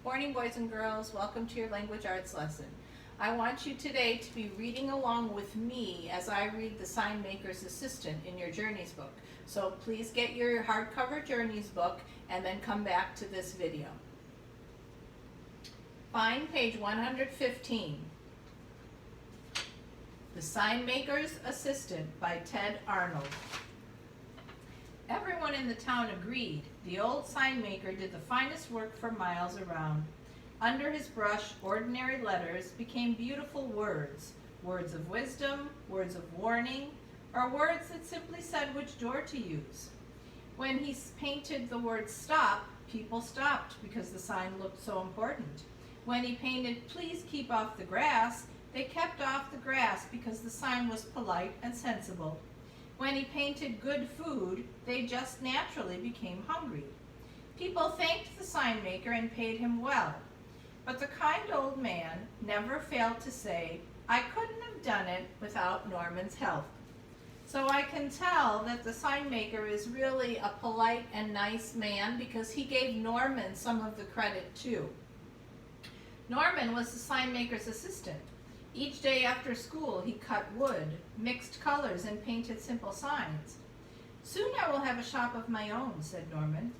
Morning, boys and girls. Welcome to your language arts lesson. I want you today to be reading along with me as I read The Sign Maker's Assistant in your Journeys book. So please get your hardcover Journeys book and then come back to this video. Find page 115. The Sign Maker's Assistant by Ted Arnold. Everyone in the town agreed the old sign maker did the finest work for miles around. Under his brush, ordinary letters became beautiful words, words of wisdom, words of warning, or words that simply said which door to use. When he painted the word stop, people stopped because the sign looked so important. When he painted please keep off the grass, they kept off the grass because the sign was polite and sensible. When he painted good food, they just naturally became hungry. People thanked the sign maker and paid him well. But the kind old man never failed to say, I couldn't have done it without Norman's help. So I can tell that the sign maker is really a polite and nice man because he gave Norman some of the credit too. Norman was the sign maker's assistant. Each day after school, he cut wood, mixed colors, and painted simple signs. Soon I will have a shop of my own, said Norman.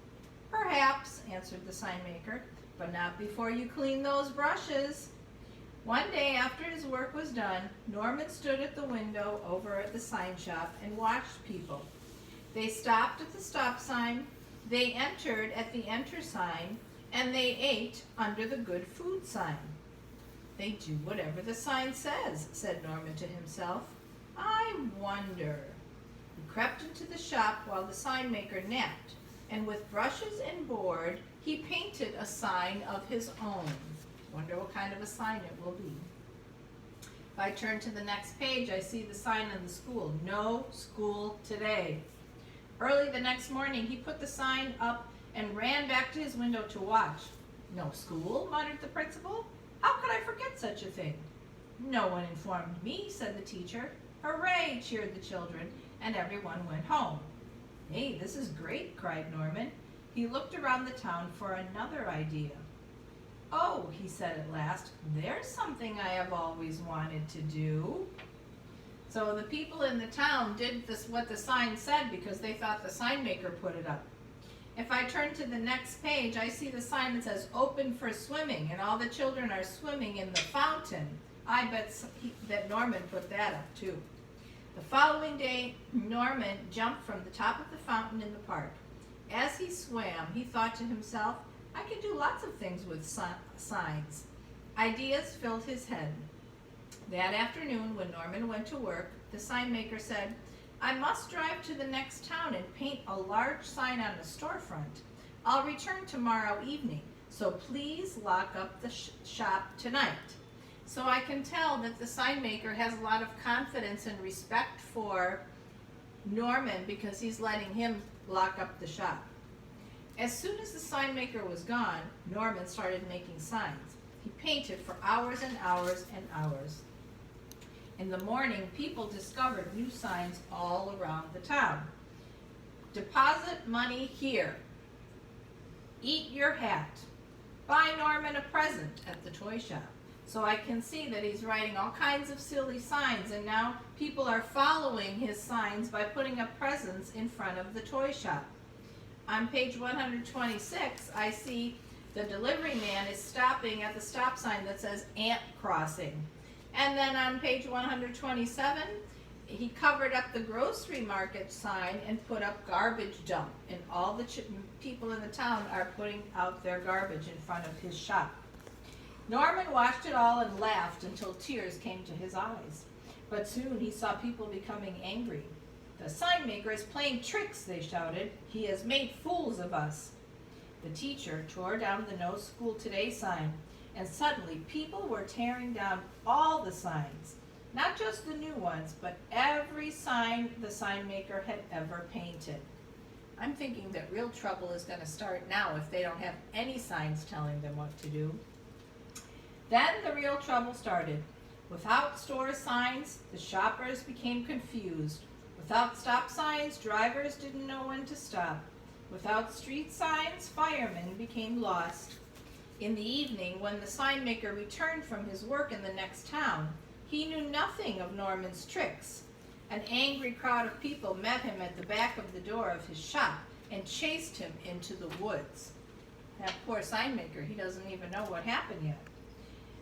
Perhaps, answered the sign maker, but not before you clean those brushes. One day after his work was done, Norman stood at the window over at the sign shop and watched people. They stopped at the stop sign, they entered at the enter sign, and they ate under the good food sign. They do whatever the sign says, said Norman to himself. I wonder. He crept into the shop while the sign maker napped, and with brushes and board, he painted a sign of his own. Wonder what kind of a sign it will be. If I turn to the next page, I see the sign in the school. No school today. Early the next morning, he put the sign up and ran back to his window to watch. No school, muttered the principal. How could I forget such a thing? No one informed me, said the teacher. Hooray, cheered the children, and everyone went home. Hey, this is great, cried Norman. He looked around the town for another idea. Oh, he said at last, there's something I have always wanted to do. So the people in the town did what the sign said because they thought the sign maker put it up. If I turn to the next page, I see the sign that says open for swimming, and all the children are swimming in the fountain. I bet Norman put that up too. The following day, Norman jumped from the top of the fountain in the park. As he swam, he thought to himself, I can do lots of things with signs. Ideas filled his head. That afternoon, when Norman went to work, the sign maker said, I must drive to the next town and paint a large sign on the storefront. I'll return tomorrow evening, so please lock up the shop tonight. So I can tell that the sign maker has a lot of confidence and respect for Norman because he's letting him lock up the shop. As soon as the sign maker was gone, Norman started making signs. He painted for hours and hours and hours. In the morning, people discovered new signs all around the town. Deposit money here. Eat your hat. Buy Norman a present at the toy shop. So I can see that he's writing all kinds of silly signs, and now people are following his signs by putting up presents in front of the toy shop. On page 126, I see the delivery man is stopping at the stop sign that says Ant Crossing. And then on page 127, he covered up the grocery market sign and put up garbage dump. And all the people in the town are putting out their garbage in front of his shop. Norman watched it all and laughed until tears came to his eyes. But soon he saw people becoming angry. The sign maker is playing tricks, they shouted. He has made fools of us. The teacher tore down the No School Today sign. And suddenly, people were tearing down all the signs, not just the new ones, but every sign the sign maker had ever painted. I'm thinking that real trouble is going to start now if they don't have any signs telling them what to do. Then the real trouble started. Without store signs, the shoppers became confused. Without stop signs, drivers didn't know when to stop. Without street signs, firemen became lost. In the evening, when the sign maker returned from his work in the next town, he knew nothing of Norman's tricks. An angry crowd of people met him at the back of the door of his shop and chased him into the woods. That poor sign maker, he doesn't even know what happened yet.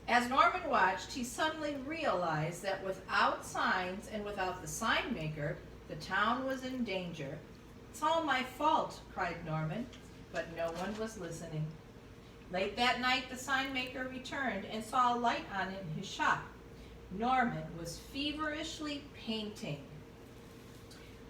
As Norman watched, he suddenly realized that without signs and without the sign maker, the town was in danger. "It's all my fault," cried Norman, but no one was listening. Late that night, the sign maker returned and saw a light on in his shop. Norman was feverishly painting.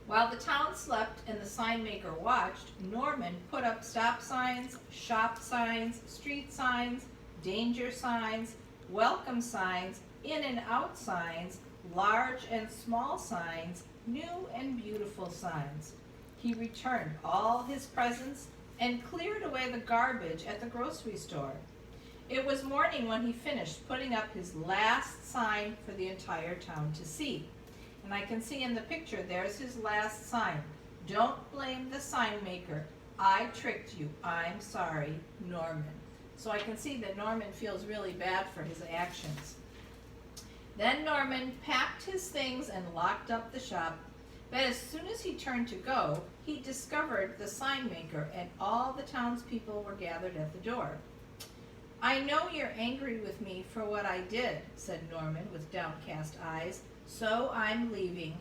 While the town slept and the sign maker watched, Norman put up stop signs, shop signs, street signs, danger signs, welcome signs, in and out signs, large and small signs, new and beautiful signs. He returned all his presents and cleared away the garbage at the grocery store. It was morning when he finished putting up his last sign for the entire town to see. And I can see in the picture, there's his last sign. "Don't blame the sign maker. I tricked you. I'm sorry, Norman." So I can see that Norman feels really bad for his actions. Then Norman packed his things and locked up the shop. But as soon as he turned to go, he discovered the sign maker and all the townspeople were gathered at the door. "I know you're angry with me for what I did," said Norman with downcast eyes, "so I'm leaving."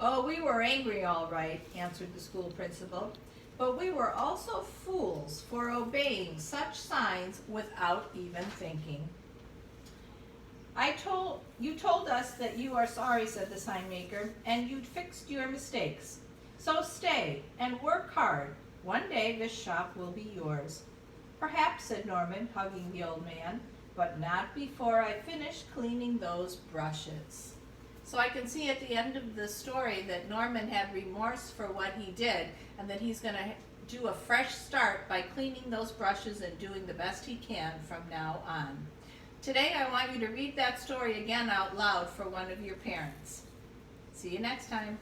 "Oh, we were angry all right," answered the school principal, "but we were also fools for obeying such signs without even thinking." You told us that you are sorry," said the sign maker, "and you'd fixed your mistakes. So stay and work hard. One day this shop will be yours." "Perhaps," said Norman, hugging the old man, "but not before I finish cleaning those brushes." So I can see at the end of the story that Norman had remorse for what he did and that he's going to do a fresh start by cleaning those brushes and doing the best he can from now on. Today I want you to read that story again out loud for one of your parents. See you next time.